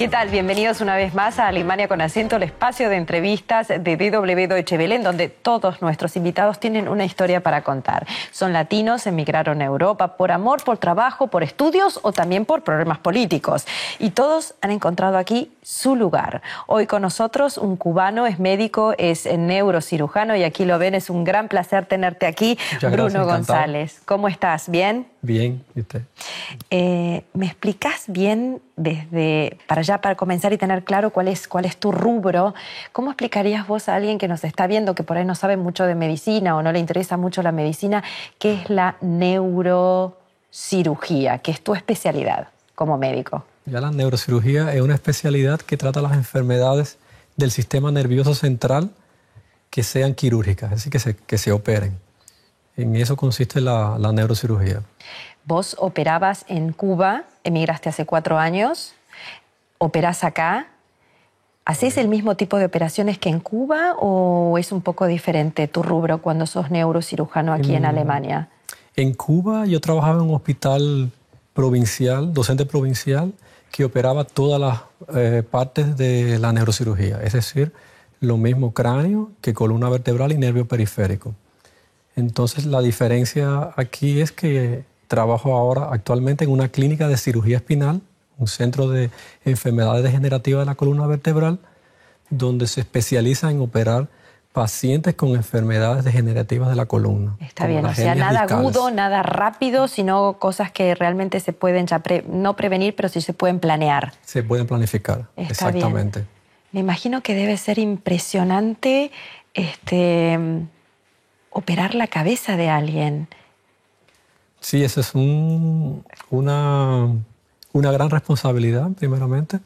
¿Qué tal? Bienvenidos una vez más a Alemania con acento, el espacio de entrevistas de DW Deutsche Welle, en donde todos nuestros invitados tienen una historia para contar. Son latinos, emigraron a Europa por amor, por trabajo, por estudios o también por problemas políticos. Y todos han encontrado aquí su lugar. Hoy con nosotros un cubano, es médico, es neurocirujano y aquí lo ven, es un gran placer tenerte aquí. Muchas Bruno gracias, González. ¿Cómo estás? ¿Bien? Bien, ¿y usted? ¿Me explicás bien para comenzar y tener claro cuál es tu rubro? ¿Cómo explicarías vos a alguien que nos está viendo, que por ahí no sabe mucho de medicina o no le interesa mucho la medicina, qué es la neurocirugía, que es tu especialidad como médico? Ya la neurocirugía es una especialidad que trata las enfermedades del sistema nervioso central que sean quirúrgicas, es decir, que se operen. En eso consiste la neurocirugía. Vos operabas en Cuba, emigraste hace 4 años, operás acá. ¿Hacés el mismo tipo de operaciones que en Cuba o es un poco diferente tu rubro cuando sos neurocirujano aquí en Alemania? En Cuba yo trabajaba en un hospital provincial, docente provincial, que operaba todas las partes de la neurocirugía, es decir, lo mismo cráneo que columna vertebral y nervio periférico. Entonces la diferencia aquí es que trabajo ahora actualmente en una clínica de cirugía espinal, un centro de enfermedades degenerativas de la columna vertebral, donde se especializa en operar pacientes con enfermedades degenerativas de la columna. Está bien, o sea, nada agudo, nada rápido, sino cosas que realmente se pueden ya no prevenir, pero sí se pueden planear. Se pueden planificar, Está exactamente. Bien. Me imagino que debe ser impresionante operar la cabeza de alguien. Sí, esa es una gran responsabilidad, primeramente.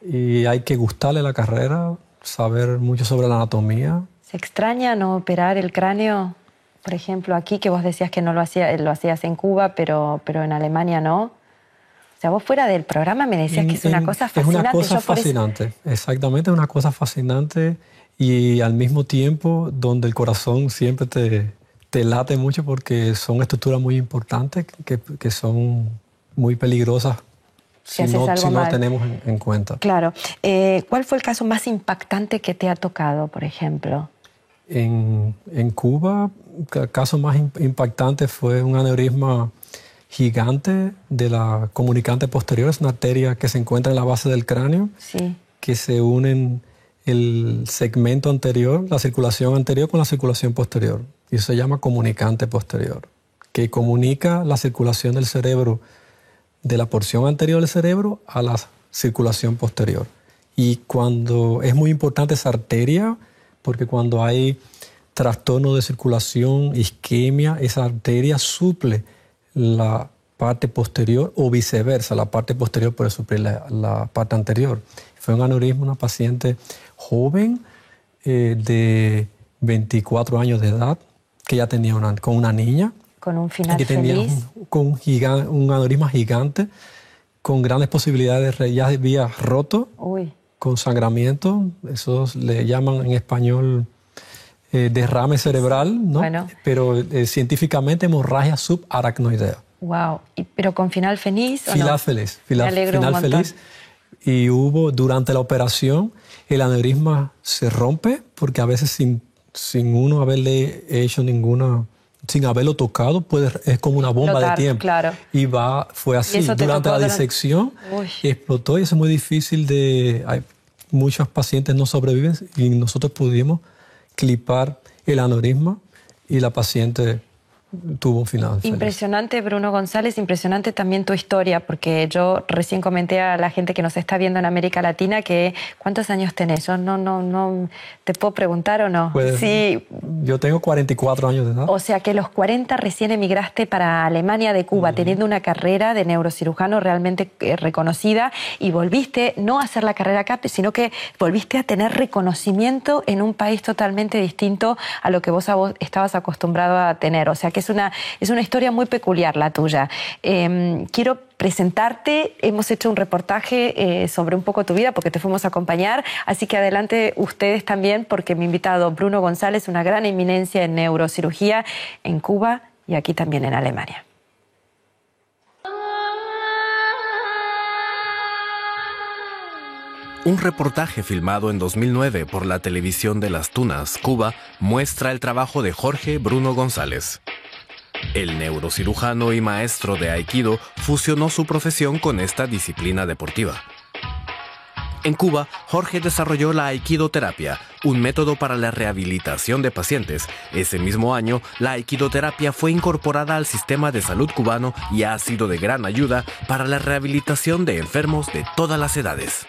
Y hay que gustarle la carrera, saber mucho sobre la anatomía. ¿Se extraña no operar el cráneo? Por ejemplo, aquí, que vos decías que no lo hacías en Cuba, pero en Alemania no. O sea, vos fuera del programa me decías que es una cosa fascinante. Es una cosa fascinante, exactamente, es una cosa fascinante y al mismo tiempo donde el corazón siempre te late mucho porque son estructuras muy importantes que son muy peligrosas si no tenemos en cuenta. Claro. ¿Cuál fue el caso más impactante que te ha tocado, por ejemplo? En Cuba, el caso más impactante fue un aneurisma gigante de la comunicante posterior. Es una arteria que se encuentra en la base del cráneo, sí, que se unen el segmento anterior, la circulación anterior con la circulación posterior. Y eso se llama comunicante posterior, que comunica la circulación del cerebro de la porción anterior del cerebro a la circulación posterior. Y cuando es muy importante esa arteria, porque cuando hay trastorno de circulación, isquemia, esa arteria suple la parte posterior o viceversa, la parte posterior puede suplir la parte anterior. Fue un aneurisma, una paciente joven de 24 años de edad, que ya tenía con una niña. Con un final que tenía feliz. un aneurisma gigante, con grandes posibilidades de ya había roto, con sangramiento. Eso le llaman en español derrame cerebral, ¿no? Bueno. Pero científicamente hemorragia subaracnoidea. Wow. ¿Pero con final feliz o final no? feliz. Me alegro final un montón. feliz. Y durante la operación, el aneurisma se rompe porque a veces sin uno haberle hecho sin haberlo tocado, es como una bomba de tiempo. Claro. Y fue así. Durante la disección explotó y eso es muy difícil muchos pacientes no sobreviven y nosotros pudimos clipar el aneurisma y la paciente tuvo un final feliz. Impresionante, Bruno González, impresionante también tu historia, porque yo recién comenté a la gente que nos está viendo en América Latina que ¿cuántos años tenés? Yo no ¿te puedo preguntar o no? Pues, sí. Yo tengo 44 años de edad. O sea que a los 40 recién emigraste para Alemania de Cuba, teniendo una carrera de neurocirujano realmente reconocida, y volviste no a hacer la carrera acá, sino que volviste a tener reconocimiento en un país totalmente distinto a lo que vos estabas acostumbrado a tener. O sea que es una historia muy peculiar la tuya. Quiero presentarte, hemos hecho un reportaje sobre un poco tu vida porque te fuimos a acompañar, así que adelante ustedes también, porque mi invitado Bruno González, una gran eminencia en neurocirugía en Cuba y aquí también en Alemania. Un reportaje filmado en 2009 por la televisión de Las Tunas, Cuba, muestra el trabajo de Jorge Bruno González. El neurocirujano y maestro de Aikido fusionó su profesión con esta disciplina deportiva. En Cuba, Jorge desarrolló la aikidoterapia, un método para la rehabilitación de pacientes. Ese mismo año, la aikidoterapia fue incorporada al sistema de salud cubano y ha sido de gran ayuda para la rehabilitación de enfermos de todas las edades.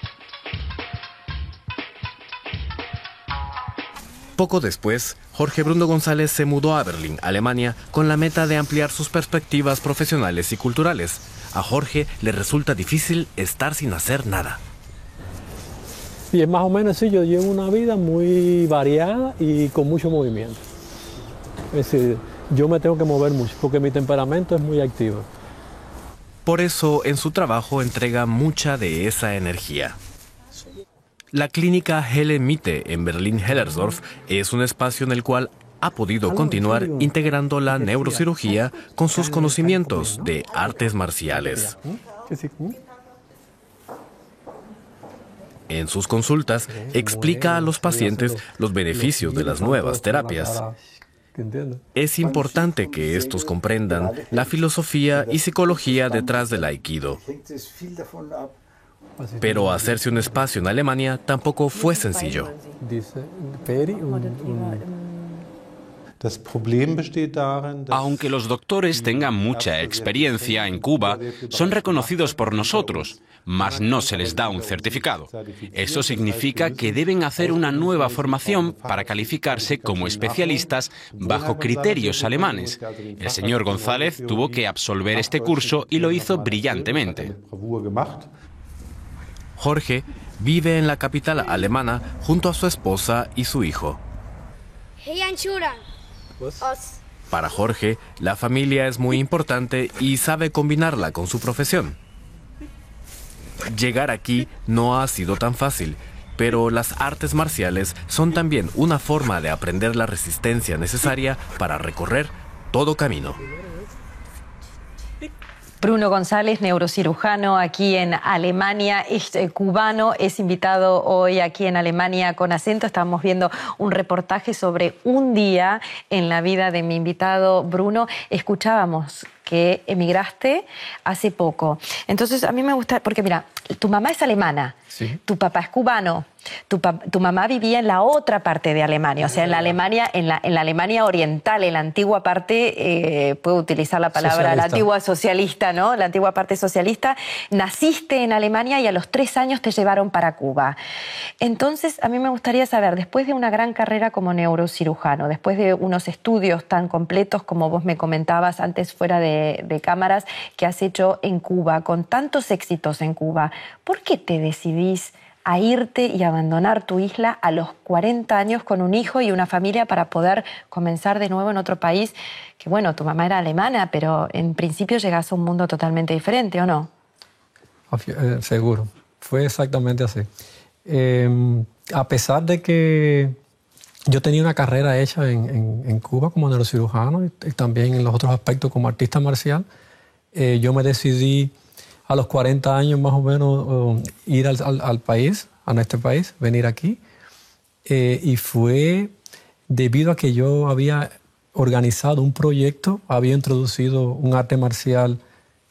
Poco después, Jorge Bruno González se mudó a Berlín, Alemania, con la meta de ampliar sus perspectivas profesionales y culturales. A Jorge le resulta difícil estar sin hacer nada. Y es más o menos así, yo llevo una vida muy variada y con mucho movimiento. Es decir, yo me tengo que mover mucho porque mi temperamento es muy activo. Por eso, en su trabajo entrega mucha de esa energía. La clínica Helen Mitte en Berlín-Hellersdorf es un espacio en el cual ha podido continuar integrando la neurocirugía con sus conocimientos de artes marciales. En sus consultas, explica a los pacientes los beneficios de las nuevas terapias. Es importante que estos comprendan la filosofía y psicología detrás del Aikido. Pero hacerse un espacio en Alemania tampoco fue sencillo. Aunque los doctores tengan mucha experiencia en Cuba, son reconocidos por nosotros, mas no se les da un certificado. Eso significa que deben hacer una nueva formación para calificarse como especialistas bajo criterios alemanes. El señor González tuvo que absolver este curso y lo hizo brillantemente. Jorge vive en la capital alemana junto a su esposa y su hijo. Para Jorge, la familia es muy importante y sabe combinarla con su profesión. Llegar aquí no ha sido tan fácil, pero las artes marciales son también una forma de aprender la resistencia necesaria para recorrer todo camino. Bruno González, neurocirujano aquí en Alemania, es cubano, es invitado hoy aquí en Alemania con acento. Estamos viendo un reportaje sobre un día en la vida de mi invitado Bruno. Escuchábamos que emigraste hace poco. Entonces a mí me gusta, porque mira, tu mamá es alemana, sí. Tu papá es cubano, tu mamá vivía en la otra parte de Alemania, o sea, en la Alemania oriental, en la antigua parte, puedo utilizar la palabra, socialista. La antigua socialista, ¿no? La antigua parte socialista. Naciste en Alemania y a los 3 años te llevaron para Cuba. Entonces, a mí me gustaría saber, después de una gran carrera como neurocirujano, después de unos estudios tan completos como vos me comentabas antes fuera de cámaras que has hecho en Cuba, con tantos éxitos en Cuba, ¿por qué te decidís a irte y abandonar tu isla a los 40 años con un hijo y una familia para poder comenzar de nuevo en otro país? Que bueno, tu mamá era alemana, pero en principio llegás a un mundo totalmente diferente, ¿o no? Seguro, fue exactamente así. A pesar de que yo tenía una carrera hecha en Cuba como neurocirujano y también en los otros aspectos como artista marcial, yo me decidí a los 40 años más o menos ir al país, a nuestro país, venir aquí. Y fue debido a que yo había organizado un proyecto, había introducido un arte marcial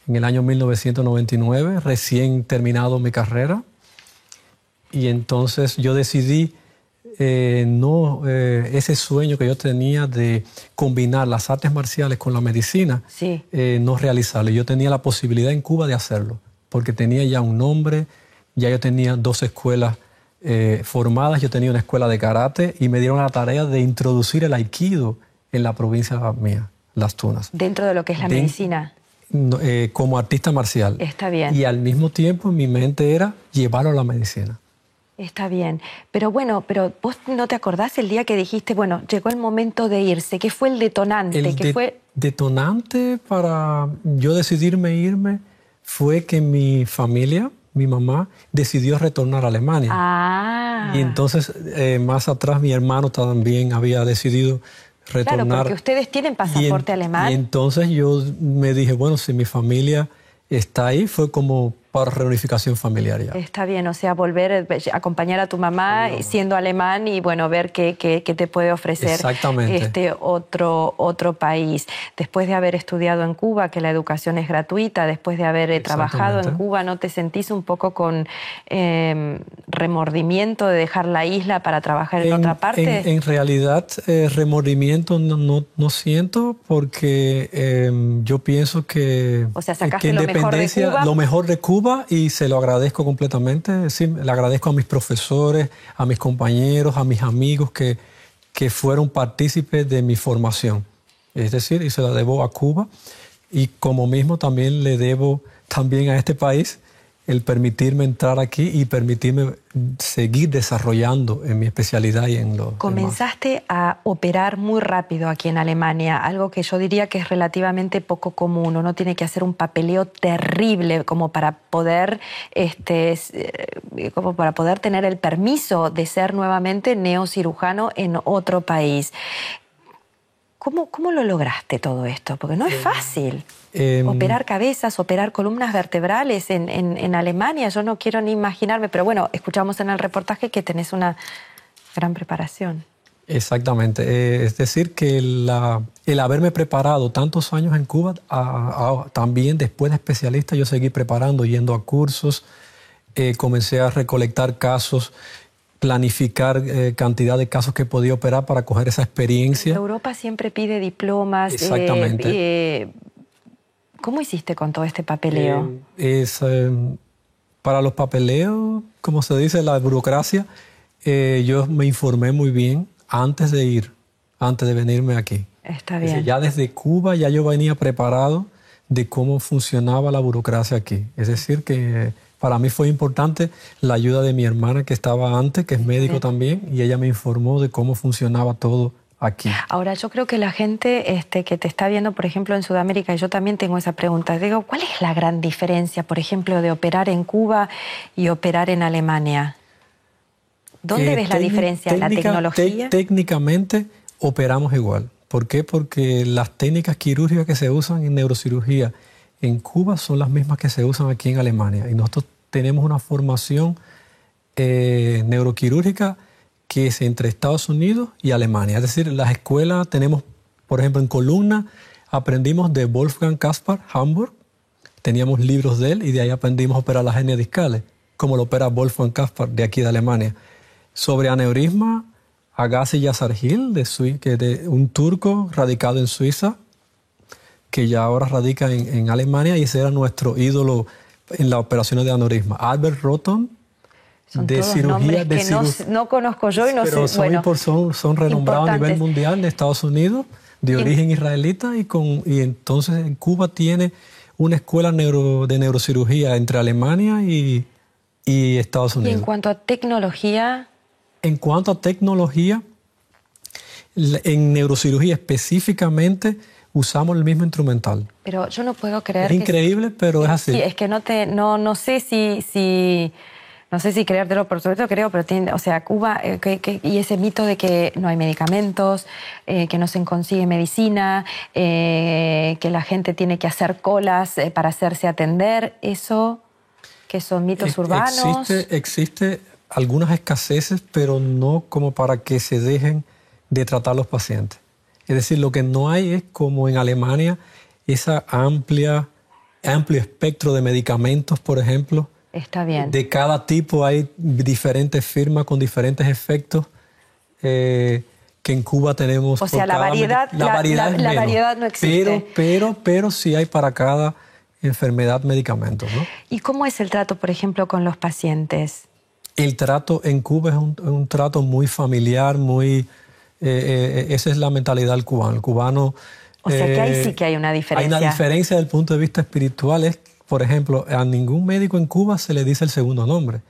en el año 1999, recién terminado mi carrera. Y entonces yo decidí ese sueño que yo tenía de combinar las artes marciales con la medicina, sí. No realizarlo. Yo tenía la posibilidad en Cuba de hacerlo, porque tenía ya un nombre, ya yo tenía 2 escuelas formadas, yo tenía una escuela de karate y me dieron la tarea de introducir el aikido en la provincia mía, Las Tunas. Dentro de lo que es la medicina. Como artista marcial. Está bien. Y al mismo tiempo mi mente era llevarlo a la medicina. Está bien, pero bueno, pero vos no te acordás el día que dijiste, bueno, llegó el momento de irse, ¿qué fue el detonante? Detonante para yo decidirme irme fue que mi familia, mi mamá, decidió retornar a Alemania. Ah. Y entonces, más atrás, mi hermano también había decidido retornar. Claro, porque ustedes tienen pasaporte alemán. Y entonces yo me dije, bueno, si mi familia está ahí, fue como para reunificación familiar ya. Está bien, o sea, volver a acompañar a tu mamá siendo alemán y bueno, ver qué te puede ofrecer este otro país. Después de haber estudiado en Cuba, que la educación es gratuita, después de haber trabajado en Cuba, ¿no te sentís un poco con remordimiento de dejar la isla para trabajar en otra parte? En realidad, remordimiento no siento, porque yo pienso que, o sea, sacaste lo mejor de Cuba. Lo mejor de Cuba, y se lo agradezco completamente. Sí, le agradezco a mis profesores, a mis compañeros, a mis amigos que fueron partícipes de mi formación. Es decir, y se la debo a Cuba, y como mismo también le debo también a este país el permitirme entrar aquí y permitirme seguir desarrollando en mi especialidad y en lo Comenzaste a operar muy rápido aquí en Alemania, algo que yo diría que es relativamente poco común. Uno tiene que hacer un papeleo terrible como para poder tener el permiso de ser nuevamente neocirujano en otro país. ¿Cómo lo lograste todo esto? Porque no es fácil. Operar cabezas, operar columnas vertebrales en Alemania, yo no quiero ni imaginarme, pero bueno, escuchamos en el reportaje que tenés una gran preparación. Exactamente, es decir que el haberme preparado tantos años en Cuba, también después de especialista yo seguí preparando, yendo a cursos, comencé a recolectar casos, planificar cantidad de casos que podía operar para coger esa experiencia. Europa siempre pide diplomas. Exactamente. ¿Cómo hiciste con todo este papeleo? Para los papeleos, como se dice, la burocracia, yo me informé muy bien antes de venirme aquí. Está bien. Ya desde Cuba ya yo venía preparado de cómo funcionaba la burocracia aquí. Es decir, que para mí fue importante la ayuda de mi hermana que estaba antes, que es médico también, y ella me informó de cómo funcionaba todo aquí. Ahora, yo creo que la gente que te está viendo, por ejemplo, en Sudamérica, y yo también tengo esa pregunta, digo, ¿cuál es la gran diferencia, por ejemplo, de operar en Cuba y operar en Alemania? ¿Dónde ves la diferencia? ¿La tecnología? Técnicamente operamos igual. ¿Por qué? Porque las técnicas quirúrgicas que se usan en neurocirugía en Cuba son las mismas que se usan aquí en Alemania. Y nosotros tenemos una formación neuroquirúrgica que es entre Estados Unidos y Alemania. Es decir, las escuelas tenemos, por ejemplo, en columna aprendimos de Wolfgang Kaspar, Hamburg. Teníamos libros de él y de ahí aprendimos a operar las hernias discales, como lo opera Wolfgang Kaspar de aquí de Alemania. Sobre aneurisma, Agassi Yazargil, de un turco radicado en Suiza, que ya ahora radica en Alemania, y ese era nuestro ídolo en las operaciones de aneurisma. Albert Roton, son de todos cirugía nombres que no conozco yo y no pero sé. Son renombrados a nivel mundial de Estados Unidos, de origen israelita, y entonces en Cuba tiene una escuela de neurocirugía entre Alemania y Estados Unidos. ¿Y en cuanto a tecnología? En cuanto a tecnología, en neurocirugía específicamente usamos el mismo instrumental. Pero yo no puedo creer. Es increíble, pero es así. Sí, es que no sé si no sé si creértelo, por supuesto creo, pero o sea, Cuba, y ese mito de que no hay medicamentos, que no se consigue medicina, que la gente tiene que hacer colas para hacerse atender, eso, que son mitos urbanos. Existe algunas escaseces, pero no como para que se dejen de tratar los pacientes. Es decir, lo que no hay es, como en Alemania, esa amplio espectro de medicamentos, por ejemplo. Está bien. De cada tipo hay diferentes firmas con diferentes efectos que en Cuba tenemos. O sea, la variedad no existe. Pero sí hay para cada enfermedad medicamentos, ¿no? ¿Y cómo es el trato, por ejemplo, con los pacientes? El trato en Cuba es un trato muy familiar, esa es la mentalidad del cubano. El cubano... O sea, que ahí sí que hay una diferencia. Hay una diferencia desde el punto de vista espiritual. Por ejemplo, a ningún médico en Cuba se le dice el segundo nombre.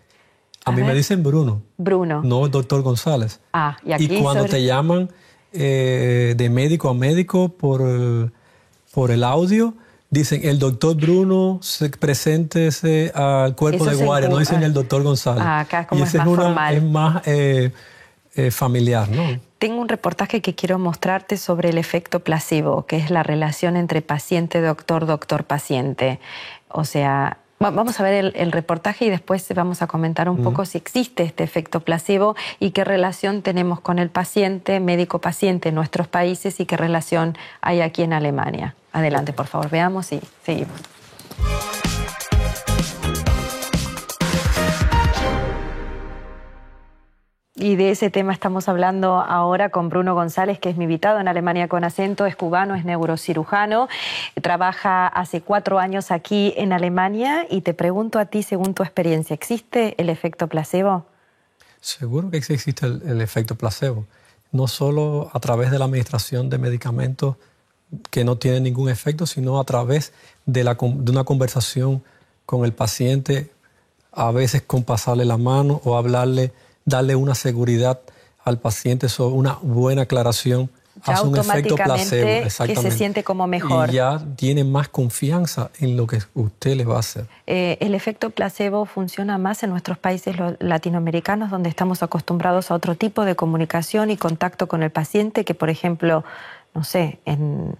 A mí me dicen Bruno. Bruno. No el doctor González. Y aquí cuando te llaman de médico a médico por el audio, dicen el doctor Bruno, preséntese al cuerpo de guardia. No dicen el doctor González. Acá como es más formal. Es más familiar, ¿no? Tengo un reportaje que quiero mostrarte sobre el efecto placebo, que es la relación entre paciente-doctor, doctor-paciente. O sea, Vamos a ver el reportaje y después vamos a comentar un poco si existe este efecto placebo y qué relación tenemos con el paciente, médico-paciente en nuestros países y qué relación hay aquí en Alemania. Adelante, por favor, veamos y seguimos. Y de ese tema estamos hablando ahora con Bruno González, que es mi invitado en Alemania con acento, es cubano, es neurocirujano, trabaja hace 4 años aquí en Alemania y te pregunto a ti, según tu experiencia, ¿existe el efecto placebo? Seguro que existe el efecto placebo, no solo a través de la administración de medicamentos que no tienen ningún efecto, sino a través de una conversación con el paciente, a veces con pasarle la mano o darle una seguridad al paciente sobre una buena aclaración. Ya hace un efecto placebo, que se siente como mejor. Y ya tiene más confianza en lo que usted le va a hacer. El efecto placebo funciona más en nuestros países latinoamericanos, donde estamos acostumbrados a otro tipo de comunicación y contacto con el paciente que, por ejemplo, no sé, en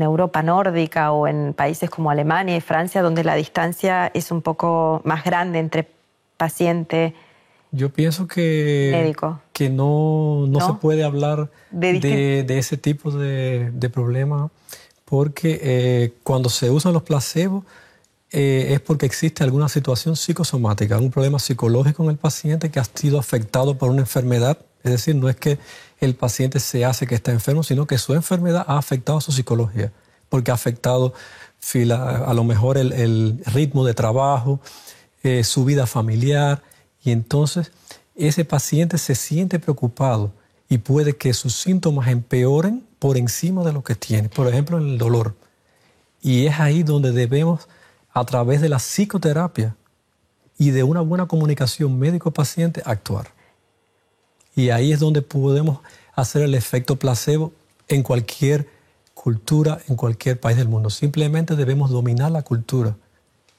Europa nórdica o en países como Alemania y Francia, donde la distancia es un poco más grande entre paciente. Yo pienso que no se puede hablar de ese tipo de problema porque cuando se usan los placebos es porque existe alguna situación psicosomática, algún problema psicológico en el paciente que ha sido afectado por una enfermedad. Es decir, no es que el paciente se hace que está enfermo, sino que su enfermedad ha afectado su psicología, porque ha afectado a lo mejor el ritmo de trabajo, su vida familiar. Y entonces ese paciente se siente preocupado y puede que sus síntomas empeoren por encima de lo que tiene. Por ejemplo, en el dolor. Y es ahí donde debemos, a través de la psicoterapia y de una buena comunicación médico-paciente, actuar. Y ahí es donde podemos hacer el efecto placebo en cualquier cultura, en cualquier país del mundo. Simplemente debemos dominar la cultura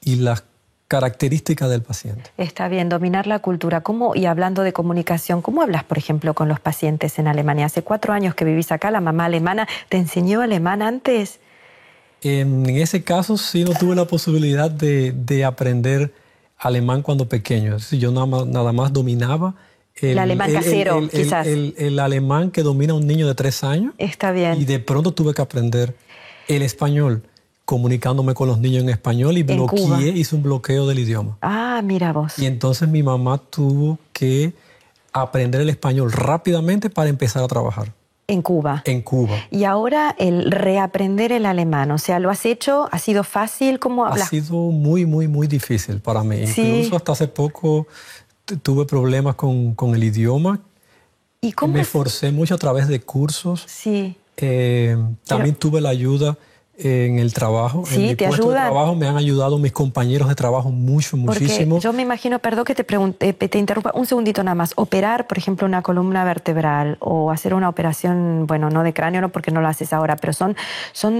y las características del paciente. Está bien, dominar la cultura. ¿Cómo, y hablando de comunicación, cómo hablas, por ejemplo, con los pacientes en Alemania? Hace 4 años que vivís acá, la mamá alemana, ¿te enseñó alemán antes? En ese caso sí no tuve la posibilidad de aprender alemán cuando pequeño. Es decir, yo nada más dominaba el alemán casero, quizás. El alemán que domina un niño de 3 años. Está bien. Y de pronto tuve que aprender el español, comunicándome con los niños en español y hice un bloqueo del idioma. Ah, mira vos. Y entonces mi mamá tuvo que aprender el español rápidamente para empezar a trabajar. En Cuba. En Cuba. Y ahora el reaprender el alemán, o sea, ¿lo has hecho? ¿Ha sido fácil? ¿Cómo hablas? Ha sido muy, muy, muy difícil para mí. ¿Sí? Incluso hasta hace poco tuve problemas con el idioma. ¿Y cómo? Me forcé mucho a través de cursos. Sí. También tuve la ayuda en el trabajo. Sí, en mi puesto de trabajo me han ayudado mis compañeros de trabajo muchísimo. Porque yo me imagino, perdón que te interrumpa un segundito nada más, operar, por ejemplo, una columna vertebral o hacer una operación, bueno, no de cráneo, no porque no lo haces ahora, pero son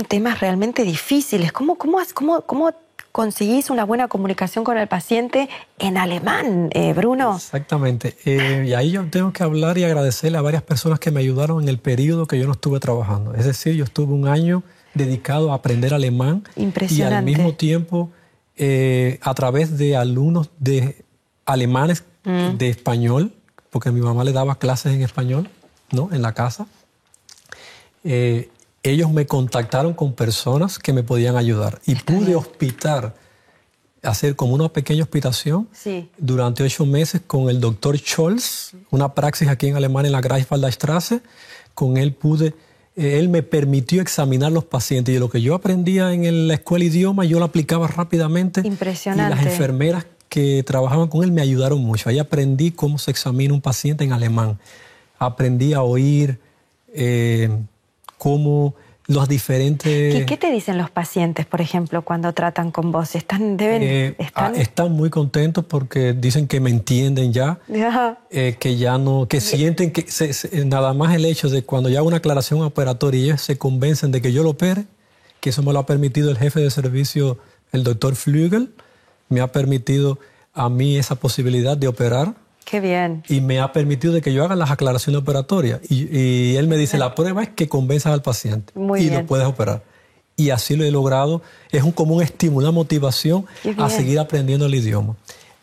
temas realmente difíciles. ¿Cómo conseguís una buena comunicación con el paciente en alemán, Bruno? Exactamente. Y ahí yo tengo que hablar y agradecerle a varias personas que me ayudaron en el periodo que yo no estuve trabajando. Es decir, yo estuve 1 año dedicado a aprender alemán. Impresionante. Y al mismo tiempo, a través de alumnos alemanes de español, porque mi mamá le daba clases en español, ¿no?, en la casa, ellos me contactaron con personas que me podían ayudar. Y pude hacer como una pequeña hospitación durante 8 meses con el doctor Scholz, una praxis aquí en Alemania en la Greifswalder Straße. Con él él me permitió examinar los pacientes y lo que yo aprendía en la escuela de idioma yo lo aplicaba rápidamente. Impresionante. Y las enfermeras que trabajaban con él me ayudaron mucho. Ahí aprendí cómo se examina un paciente en alemán. Aprendí a oír cómo los diferentes... ¿Qué te dicen los pacientes, por ejemplo, cuando tratan con vos? ¿Están muy contentos porque dicen que me entienden ya, que ya no, que sienten que nada más el hecho de cuando yo hago una aclaración operatoria y ellos se convencen de que yo lo opere, que eso me lo ha permitido el jefe de servicio, el doctor Flügel, me ha permitido a mí esa posibilidad de operar. Qué bien. Y me ha permitido de que yo haga las aclaraciones operatorias. Y él me dice, la prueba es que convenzas al paciente. Muy bien. Lo puedes operar. y así lo he logrado. Es como un estímulo, una motivación a seguir aprendiendo el idioma.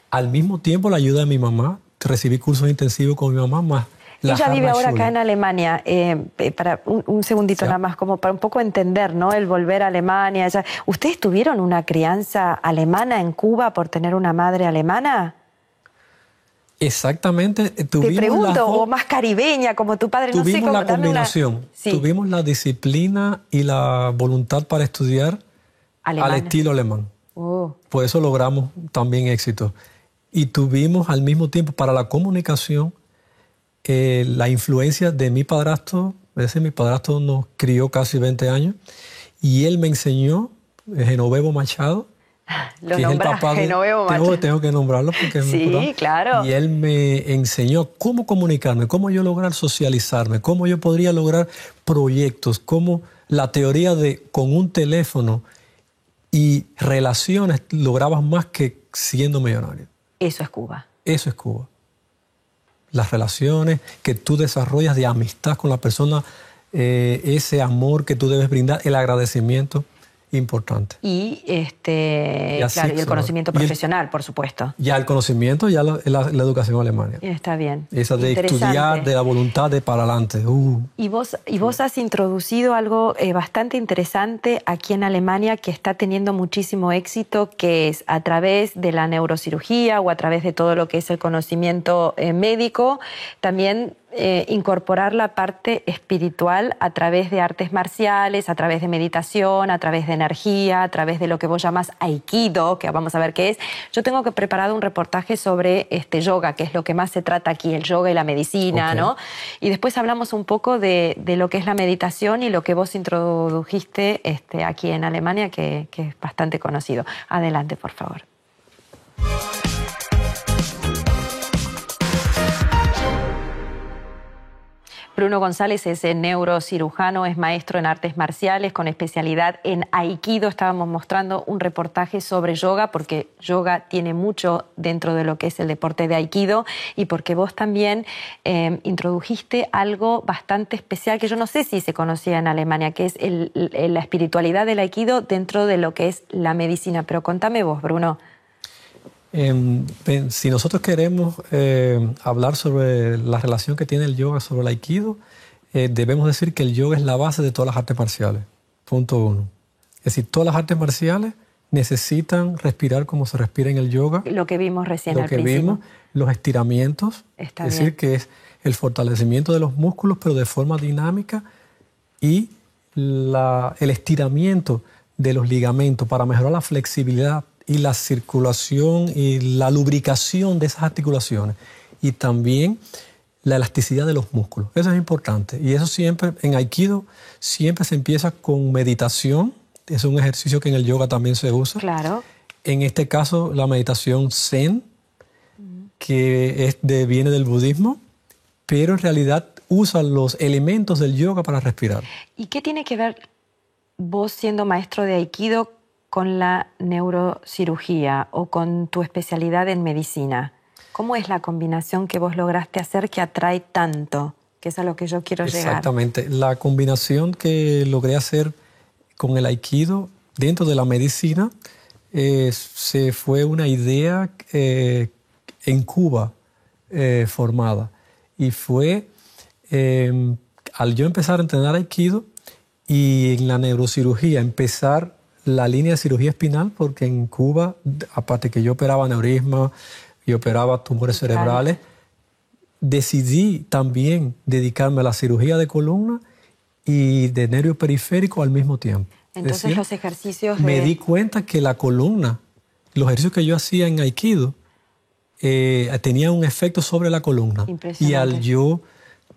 Al mismo tiempo, la ayuda de mi mamá. Recibí cursos intensivos con mi mamá más. Ella vive ahora acá en Alemania. Para un segundito nada más, como para un poco entender, ¿no? El volver a Alemania. ¿Ustedes tuvieron una crianza alemana en Cuba por tener una madre alemana? Exactamente. Te pregunto, o más caribeña, como tu padre. Tuvimos, no sé, cómo, la combinación. Sí. Tuvimos la disciplina y la voluntad para estudiar al estilo alemán. Por eso logramos también éxito. Y tuvimos al mismo tiempo para la comunicación la influencia de mi padrastro. Mi padrastro nos crió casi 20 años y él me enseñó, Genovevo Machado, Lo que es el papá de Genovevo Machado. Tengo que nombrarlo porque es muy importante. Claro. Y él me enseñó cómo comunicarme, cómo yo lograr socializarme, cómo yo podría lograr proyectos, cómo la teoría de con un teléfono y relaciones lograbas más que siendo millonario. Eso es Cuba. Eso es Cuba. Las relaciones que tú desarrollas de amistad con la persona, ese amor que tú debes brindar, el agradecimiento, importante. Y, claro, y el conocimiento profesional, por supuesto. Ya el conocimiento, ya la educación alemana. Está bien. Esa de estudiar, de la voluntad de para adelante. Y vos has introducido algo bastante interesante aquí en Alemania que está teniendo muchísimo éxito, que es a través de la neurocirugía o a través de todo lo que es el conocimiento médico, también incorporar la parte espiritual a través de artes marciales, a través de meditación, a través de energía, a través de lo que vos llamas Aikido, que vamos a ver qué es. Yo tengo que preparar un reportaje sobre yoga, que es lo que más se trata aquí, el yoga y la medicina, ¿no? Y después hablamos un poco de lo que es la meditación y lo que vos introdujiste aquí en Alemania, que es bastante conocido. Adelante, por favor. Bruno González es neurocirujano, es maestro en artes marciales con especialidad en Aikido. Estábamos mostrando un reportaje sobre yoga porque yoga tiene mucho dentro de lo que es el deporte de Aikido y porque vos también introdujiste algo bastante especial que yo no sé si se conocía en Alemania, que es la espiritualidad del Aikido dentro de lo que es la medicina. Pero contame vos, Bruno. Si nosotros queremos hablar sobre la relación que tiene el yoga sobre el aikido, debemos decir que el yoga es la base de todas las artes marciales. Punto 1. Es decir, todas las artes marciales necesitan respirar como se respira en el yoga. Lo que vimos recién al principio. Lo que vimos, los estiramientos, es decir, que es el fortalecimiento de los músculos, pero de forma dinámica, y el estiramiento de los ligamentos para mejorar la flexibilidad y la circulación y la lubricación de esas articulaciones y también la elasticidad de los músculos. Eso es importante y eso siempre en Aikido siempre se empieza con meditación. Es un ejercicio que en el yoga también se usa. Claro. En este caso la meditación Zen, que viene del budismo, pero en realidad usa los elementos del yoga para respirar. ¿Y qué tiene que ver vos siendo maestro de Aikido con la neurocirugía o con tu especialidad en medicina? ¿Cómo es la combinación que vos lograste hacer que atrae tanto? Que es a lo que yo quiero llegar. Exactamente. La combinación que logré hacer con el Aikido dentro de la medicina se fue una idea en Cuba formada. Y fue al yo empezar a entrenar Aikido y en la neurocirugía empezar la línea de cirugía espinal, porque en Cuba, aparte que yo operaba aneurisma y operaba tumores cerebrales, decidí también dedicarme a la cirugía de columna y de nervio periférico al mismo tiempo. Entonces es decir, los ejercicios de... Me di cuenta que la columna, los ejercicios que yo hacía en Aikido, tenían un efecto sobre la columna. Y al yo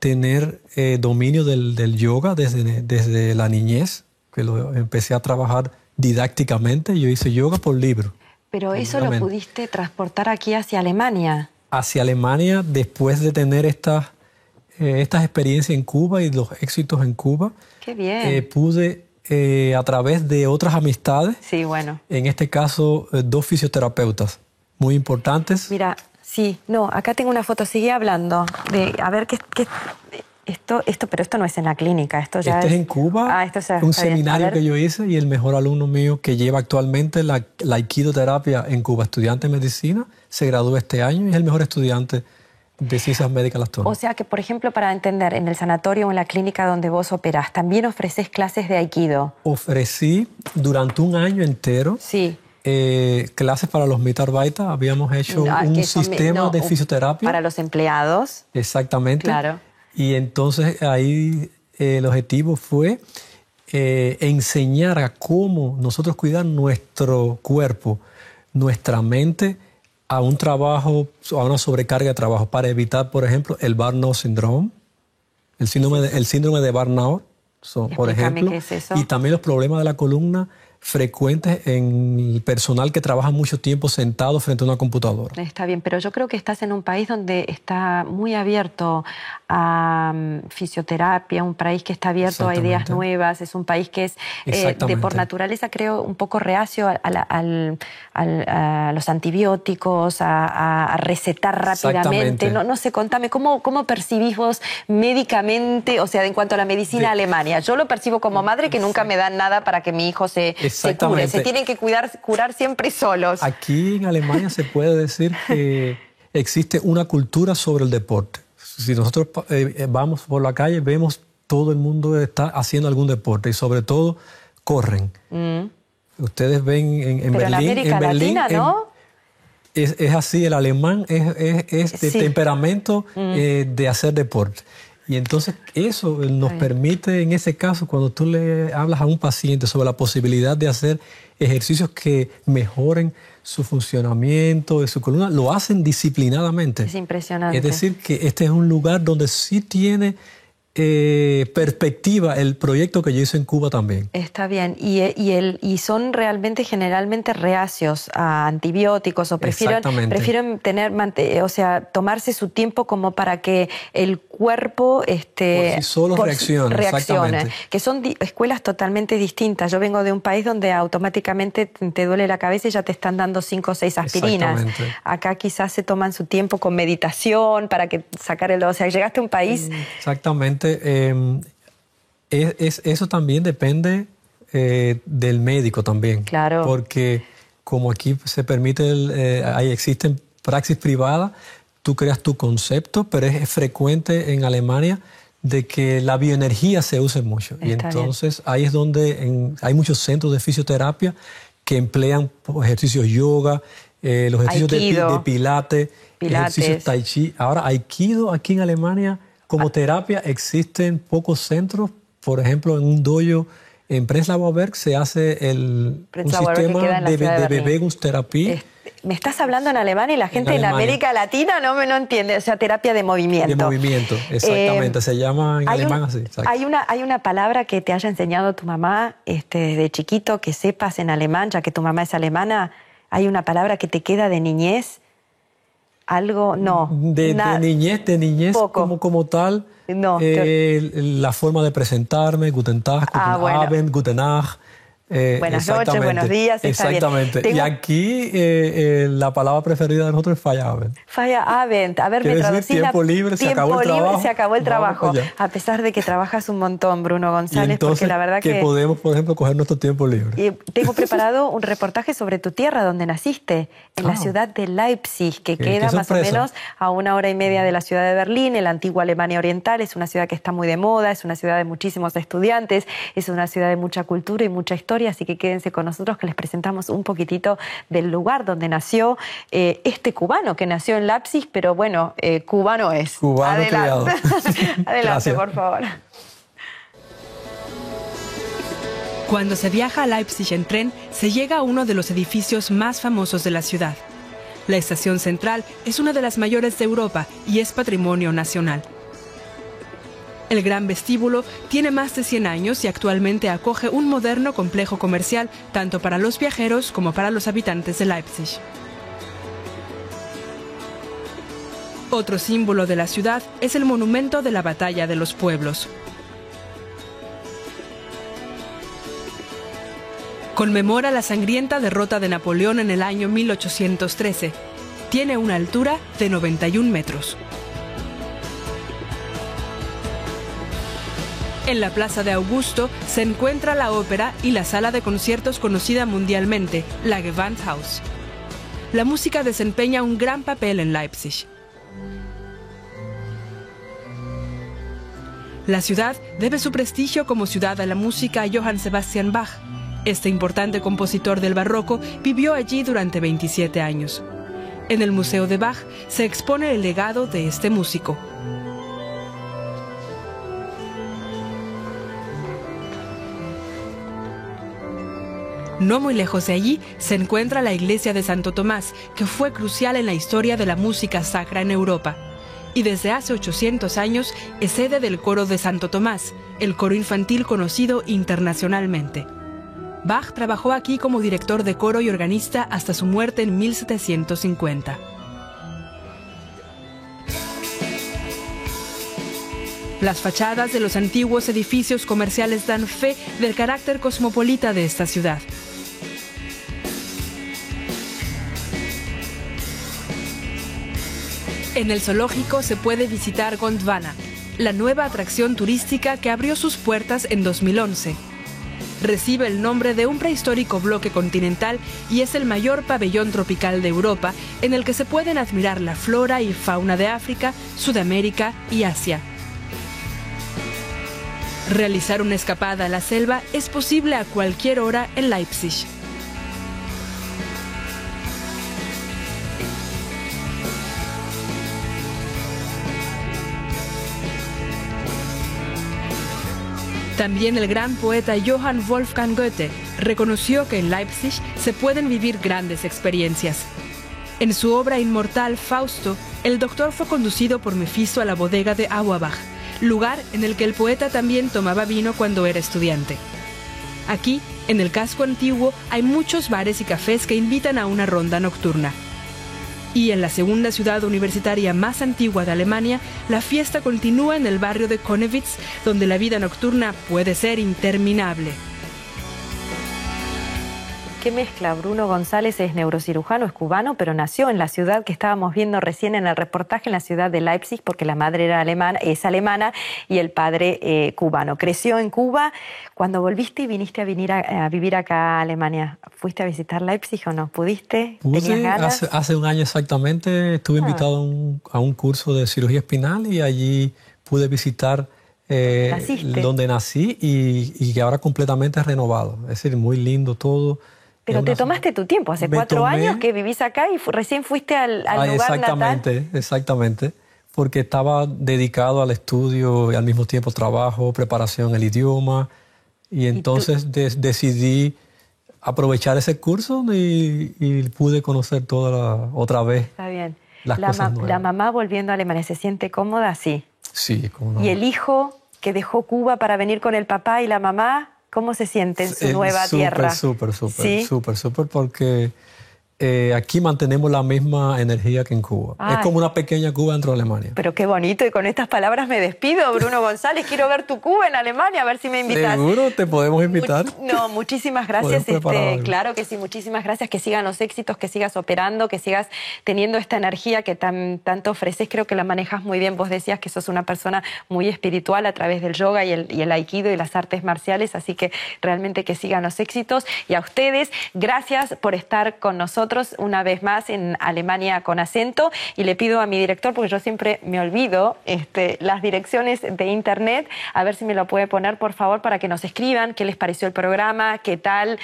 tener dominio del yoga desde la niñez, que lo empecé a trabajar didácticamente, yo hice yoga por libro. Pero eso lo pudiste transportar aquí hacia Alemania. Hacia Alemania, después de tener estas experiencias en Cuba y los éxitos en Cuba. ¡Qué bien! Pude, a través de otras amistades, sí, bueno. En este caso, 2 fisioterapeutas muy importantes. Mira, sí, no, acá tengo una foto, sigue hablando. A ver, Pero esto no es en la clínica, esto ya es en Cuba, un seminario que yo hice, y el mejor alumno mío que lleva actualmente la aikidoterapia en Cuba, estudiante de medicina, se graduó este año y es el mejor estudiante de ciencias médicas Las Tunas. O sea que, por ejemplo, para entender, en el sanatorio o en la clínica donde vos operás, ¿también ofreces clases de aikido? Ofrecí durante un año entero. Sí. Clases para los Mitarbeiter. Habíamos hecho un sistema de fisioterapia. Para los empleados. Exactamente. Claro. Y entonces ahí el objetivo fue enseñar a cómo nosotros cuidar nuestro cuerpo, nuestra mente, a un trabajo, a una sobrecarga de trabajo, para evitar, por ejemplo, el burnout syndrome, el síndrome de burnout, por ejemplo, ¿qué es eso? Y también los problemas de la columna frecuentes en el personal que trabaja mucho tiempo sentado frente a una computadora. Está bien, pero yo creo que estás en un país donde está muy abierto a fisioterapia, un país que está abierto a ideas nuevas, es un país que es de por naturaleza, creo, un poco reacio a los antibióticos, a recetar rápidamente. No sé, contame, ¿cómo percibís vos médicamente, o sea, en cuanto a la medicina Alemania? Yo lo percibo como madre que nunca me dan nada para que mi hijo se cure. Se tienen que curar siempre solos. Aquí en Alemania se puede decir que existe una cultura sobre el deporte. Si nosotros vamos por la calle, vemos todo el mundo está haciendo algún deporte y sobre todo corren. Ustedes ven en Berlín. Pero en América Latina, ¿no? Es así, el alemán es de temperamento de hacer deporte. Y entonces eso nos permite, en ese caso, cuando tú le hablas a un paciente sobre la posibilidad de hacer ejercicios que mejoren su funcionamiento de su columna, lo hacen disciplinadamente. Es impresionante. Es decir, que este es un lugar donde sí tiene perspectiva el proyecto que yo hice en Cuba también. Está bien. Y son realmente generalmente reacios a antibióticos o prefieren tomarse su tiempo como para que el cuerpo por sí solo reaccione. Que son escuelas totalmente distintas. Yo vengo de un país donde automáticamente te duele la cabeza y ya te están dando 5 o 6 aspirinas. Acá quizás se toman su tiempo con meditación para sacar o sea, llegaste a un país... Exactamente. Eso también depende del médico también. Claro. Porque como aquí se permite, existen praxis privadas, tú creas tu concepto, pero es frecuente en Alemania de que la bioenergía se use mucho. Y entonces ahí es donde hay muchos centros de fisioterapia que emplean ejercicios yoga, los ejercicios de pilates, ejercicios tai chi. Ahora, aikido aquí en Alemania... Como terapia existen pocos centros, por ejemplo, en un dojo en Prenzlauer Berg se hace un sistema de Bewegungstherapie. Me estás hablando en alemán y la gente en América Latina no entiende, o sea, terapia de movimiento. De movimiento, exactamente, se llama en alemán así. Hay una palabra que te haya enseñado tu mamá desde chiquito, que sepas en alemán, ya que tu mamá es alemana, hay una palabra que te queda de niñez. Algo, no. De niñez como tal, no, la forma de presentarme, Guten Tag, Guten Abend, Guten Nacht. Buenas noches, buenos días. Exactamente. Y aquí la palabra preferida de nosotros es Feierabend. Feierabend. A ver, me traducís tiempo libre, se acabó el trabajo. A pesar de que trabajas un montón, Bruno González, entonces, porque la verdad que podemos, por ejemplo, coger nuestro tiempo libre. Y tengo preparado un reportaje sobre tu tierra, donde naciste, en la ciudad de Leipzig, que queda más o menos a 1 hora y media de la ciudad de Berlín, en la antigua Alemania Oriental. Es una ciudad que está muy de moda, es una ciudad de muchísimos estudiantes, es una ciudad de mucha cultura y mucha historia. Así que quédense con nosotros que les presentamos un poquitito del lugar donde nació este cubano que nació en Leipzig, pero bueno, cubano es. Cubano criado. Adelante, por favor. Cuando se viaja a Leipzig en tren, se llega a uno de los edificios más famosos de la ciudad. La estación central es una de las mayores de Europa y es patrimonio nacional. El gran vestíbulo tiene más de 100 años y actualmente acoge un moderno complejo comercial tanto para los viajeros como para los habitantes de Leipzig. Otro símbolo de la ciudad es el monumento de la Batalla de los Pueblos. Conmemora la sangrienta derrota de Napoleón en el año 1813. Tiene una altura de 91 metros. En la Plaza de Augusto se encuentra la ópera y la sala de conciertos conocida mundialmente, la Gewandhaus. La música desempeña un gran papel en Leipzig. La ciudad debe su prestigio como ciudad a la música a Johann Sebastian Bach. Este importante compositor del barroco vivió allí durante 27 años. En el Museo de Bach se expone el legado de este músico. No muy lejos de allí se encuentra la iglesia de Santo Tomás, que fue crucial en la historia de la música sacra en Europa. Y desde hace 800 años es sede del coro de Santo Tomás, el coro infantil conocido internacionalmente. Bach trabajó aquí como director de coro y organista hasta su muerte en 1750. Las fachadas de los antiguos edificios comerciales dan fe del carácter cosmopolita de esta ciudad. En el zoológico se puede visitar Gondwana, la nueva atracción turística que abrió sus puertas en 2011. Recibe el nombre de un prehistórico bloque continental y es el mayor pabellón tropical de Europa, en el que se pueden admirar la flora y fauna de África, Sudamérica y Asia. Realizar una escapada a la selva es posible a cualquier hora en Leipzig. También el gran poeta Johann Wolfgang Goethe reconoció que en Leipzig se pueden vivir grandes experiencias. En su obra inmortal Fausto, el doctor fue conducido por Mefisto a la bodega de Auerbach, lugar en el que el poeta también tomaba vino cuando era estudiante. Aquí, en el casco antiguo, hay muchos bares y cafés que invitan a una ronda nocturna. Y en la segunda ciudad universitaria más antigua de Alemania, la fiesta continúa en el barrio de Konnewitz, donde la vida nocturna puede ser interminable. Qué mezcla. Bruno González es neurocirujano, es cubano, pero nació en la ciudad que estábamos viendo recién en el reportaje, en la ciudad de Leipzig, porque la madre era es alemana y el padre cubano. Creció en Cuba. Cuando volviste y viniste a vivir acá a Alemania, ¿fuiste a visitar Leipzig o no? ¿Pudiste? ¿Tenías ganas? Hace un año exactamente estuve invitado a un curso de cirugía espinal y allí pude visitar donde nací y que ahora completamente renovado. Es decir, muy lindo todo. Pero te tomaste tu tiempo, hace 4 años que vivís acá y recién fuiste al lugar natal. Exactamente, porque estaba dedicado al estudio y al mismo tiempo trabajo, preparación, el idioma, y entonces decidí aprovechar ese curso y pude conocer otra vez. Está bien. Las cosas nuevas. La mamá volviendo a Alemania, ¿se siente cómoda? Sí. Sí, cómo no. ¿Y el hijo que dejó Cuba para venir con el papá y la mamá? ¿Cómo se siente en su nueva tierra? Súper, porque aquí mantenemos la misma energía que en Cuba. Es como una pequeña Cuba dentro de Alemania. Pero qué bonito, y con estas palabras me despido, Bruno González. Quiero ver tu Cuba en Alemania, a ver si me invitas. ¿Seguro? ¿Te podemos invitar? Muchísimas gracias. Claro que sí, muchísimas gracias. Que sigan los éxitos, que sigas operando, que sigas teniendo esta energía que tanto ofreces. Creo que la manejas muy bien. Vos decías que sos una persona muy espiritual a través del yoga y el aikido y las artes marciales, así que realmente que sigan los éxitos. Y a ustedes, gracias por estar con nosotros una vez más en Alemania con acento, y le pido a mi director, porque yo siempre me olvido las direcciones de internet, a ver si me lo puede poner por favor, para que nos escriban qué les pareció el programa, qué tal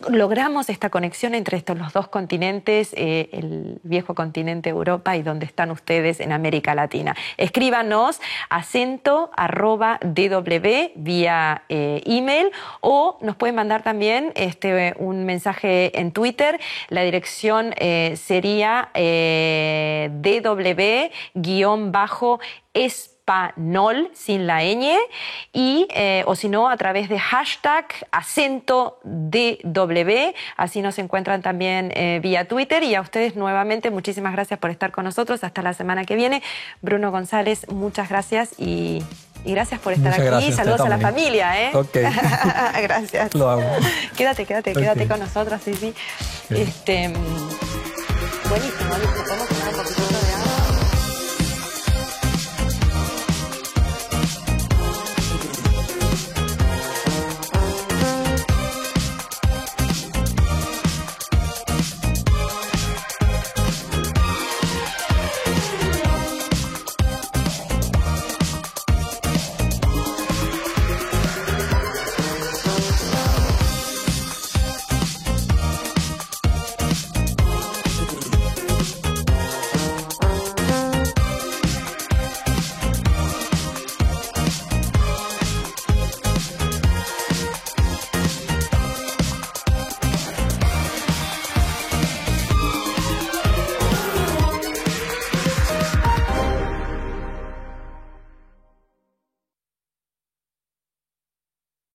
logramos esta conexión entre los dos continentes, el viejo continente Europa y donde están ustedes en América Latina. Escríbanos acento@dw vía email, o nos pueden mandar también un mensaje en Twitter. La dirección sería dw_espanol sin la ñ, y o si no, a través de hashtag #acentodw, así nos encuentran también vía Twitter. Y a ustedes nuevamente muchísimas gracias por estar con nosotros. Hasta la semana que viene. Bruno González, muchas gracias y gracias por estar aquí. Gracias, saludos a la familia, Ok. Gracias. Lo amo. Quédate con nosotros, sí. Buenísimo, ¿podemos tomar un poquito de agua?